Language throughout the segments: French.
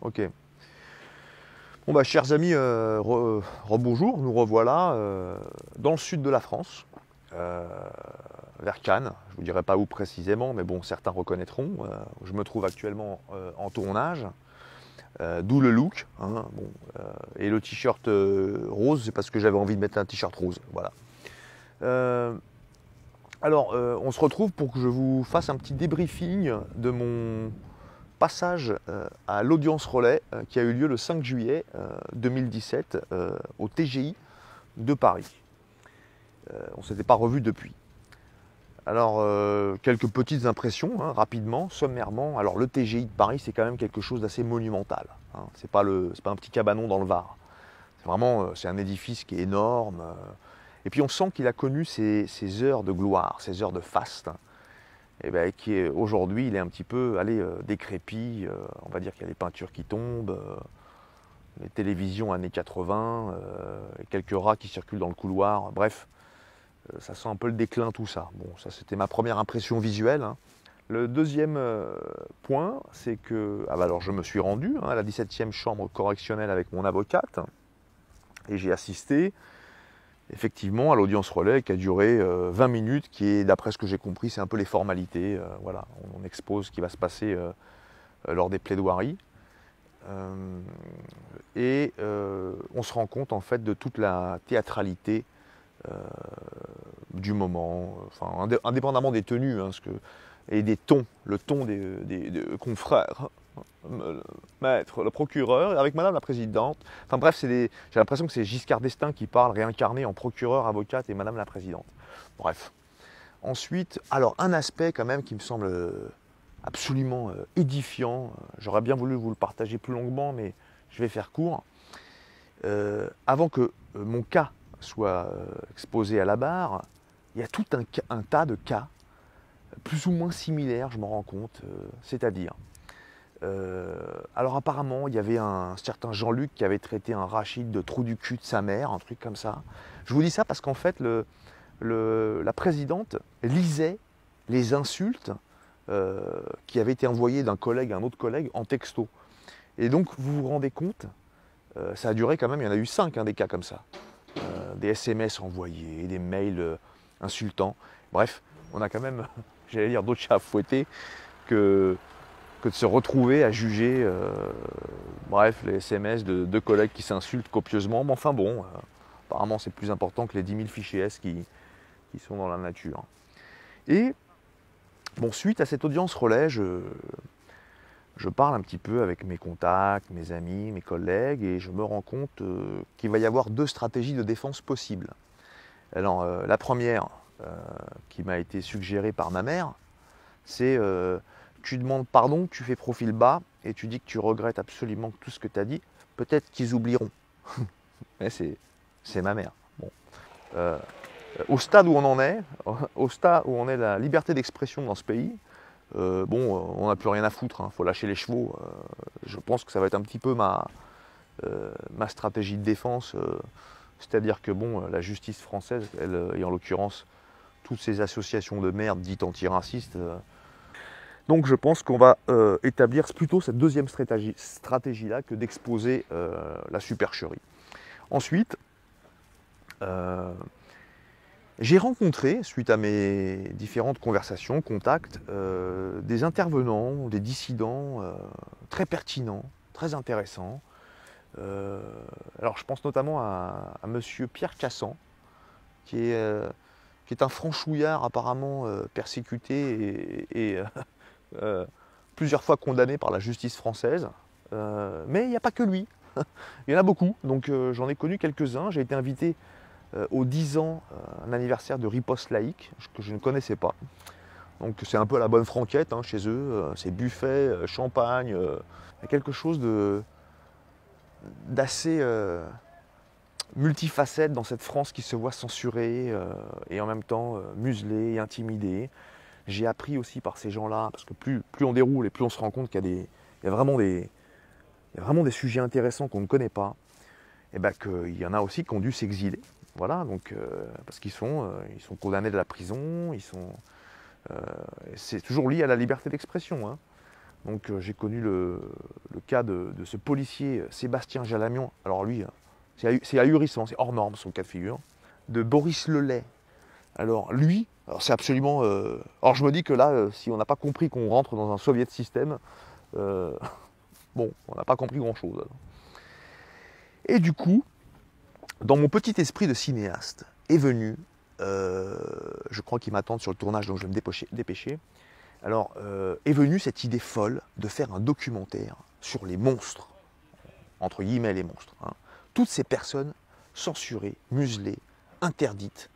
Ok. Bon bah chers amis, rebonjour, nous revoilà dans le sud de la France, euh, vers Cannes. Je vous dirai pas où précisément, mais bon, certains reconnaîtront. Je me trouve actuellement en tournage, d'où le look. Hein, bon, et le t-shirt rose, c'est parce que j'avais envie de mettre un t-shirt rose. Voilà. Euh, on se retrouve pour que je vous fasse un petit débriefing de mon passage à l'audience relais qui a eu lieu le 5 juillet 2017 au TGI de Paris. On ne s'était pas revu depuis. Alors, quelques petites impressions, hein, rapidement, sommairement. Alors, le TGI de Paris, c'est quand même quelque chose d'assez monumental. Hein. C'est pas un petit cabanon dans le Var. C'est vraiment, c'est un édifice qui est énorme. Et puis, on sent qu'il a connu ses heures de gloire, ses heures de faste. Hein, et ben, qui est aujourd'hui, il est un petit peu décrépit. On va dire qu'il y a des peintures qui tombent, les télévisions années 80, et quelques rats qui circulent dans le couloir. Bref, ça sent un peu le déclin, tout ça. Bon, ça c'était ma première impression visuelle. Hein. Le deuxième point, c'est que alors je me suis rendu à la 17e chambre correctionnelle avec mon avocate et j'ai assisté effectivement à l'audience relais qui a duré 20 minutes, qui est, d'après ce que j'ai compris, c'est un peu les formalités. Voilà, on expose ce qui va se passer lors des plaidoiries. On se rend compte en fait de toute la théâtralité du moment, enfin, indépendamment des tenues hein, et des tons, le ton des confrères, le maître, le procureur, avec madame la présidente. Enfin bref, j'ai l'impression que c'est Giscard d'Estaing qui parle, réincarné en procureur, avocate et madame la présidente. Bref. Ensuite, alors un aspect quand même qui me semble absolument édifiant, j'aurais bien voulu vous le partager plus longuement, mais je vais faire court. Avant que mon cas soit exposé à la barre, il y a tout un tas de cas plus ou moins similaires, je m'en rends compte. C'est-à-dire, alors apparemment, il y avait un certain Jean-Luc qui avait traité un Rachid de trou du cul de sa mère, un truc comme ça. Je vous dis ça parce qu'en fait, la présidente lisait les insultes qui avaient été envoyées d'un collègue à un autre collègue en texto. Et donc, vous vous rendez compte, ça a duré quand même, il y en a eu 5 hein, des cas comme ça. Des SMS envoyés, des mails insultants. Bref, on a quand même, j'allais dire, d'autres chats à fouetter que de se retrouver à juger bref, les SMS de deux collègues qui s'insultent copieusement. Mais enfin bon, apparemment c'est plus important que les 10 000 fichiers S qui sont dans la nature. Et bon, suite à cette audience relais, je parle un petit peu avec mes contacts, mes amis, mes collègues, et je me rends compte qu'il va y avoir 2 stratégies de défense possibles. Alors, la première, qui m'a été suggérée par ma mère, c'est tu demandes pardon, tu fais profil bas, et tu dis que tu regrettes absolument tout ce que tu as dit. Peut-être qu'ils oublieront. Mais c'est ma mère. Bon. Au stade où on en est, au stade où on est la liberté d'expression dans ce pays, on n'a plus rien à foutre, il faut lâcher les chevaux. Je pense que ça va être un petit peu ma stratégie de défense. C'est-à-dire que bon, la justice française, elle, et en l'occurrence toutes ces associations de merde dites antiracistes, donc je pense qu'on va établir plutôt cette deuxième stratégie-là que d'exposer la supercherie. Ensuite, j'ai rencontré, suite à mes différentes conversations, contacts, des intervenants, des dissidents très pertinents, très intéressants. Alors je pense notamment à monsieur Pierre Cassan, qui est un franchouillard apparemment persécuté et plusieurs fois condamné par la justice française. Mais il n'y a pas que lui, il y en a beaucoup, donc j'en ai connu quelques-uns. J'ai été invité aux 10 ans, un anniversaire de Riposte Laïque, que je ne connaissais pas. Donc c'est un peu à la bonne franquette hein, chez eux, c'est buffet, champagne, il y a quelque chose d'assez multifacette dans cette France qui se voit censurée et en même temps muselée et intimidée. J'ai appris aussi par ces gens-là, parce que plus on déroule et plus on se rend compte qu'il y a vraiment des sujets intéressants qu'on ne connaît pas, et ben qu'il y en a aussi qui ont dû s'exiler. Voilà, donc, parce qu'ils sont condamnés de la prison, c'est toujours lié à la liberté d'expression. Hein. Donc j'ai connu le cas de ce policier Sébastien Jalamion. Alors lui, c'est ahurissant, c'est hors norme son cas de figure. De Boris Lelay. Alors lui, c'est absolument... Alors je me dis que là, si on n'a pas compris qu'on rentre dans un soviet système, bon, on n'a pas compris grand-chose. Et du coup, dans mon petit esprit de cinéaste, est venu, je crois qu'ils m'attendent sur le tournage, donc je vais me dépêcher. Alors, est venue cette idée folle de faire un documentaire sur les monstres, entre guillemets les monstres. Hein. Toutes ces personnes censurées, muselées, interdites,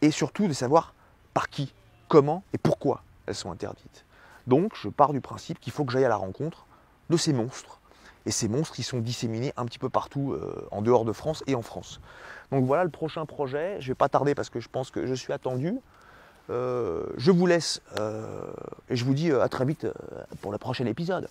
et surtout de savoir par qui, comment et pourquoi elles sont interdites. Donc, je pars du principe qu'il faut que j'aille à la rencontre de ces monstres. Et ces monstres qui sont disséminés un petit peu partout en dehors de France et en France. Donc voilà le prochain projet. Je ne vais pas tarder parce que je pense que je suis attendu. Je vous laisse et je vous dis à très vite pour le prochain épisode.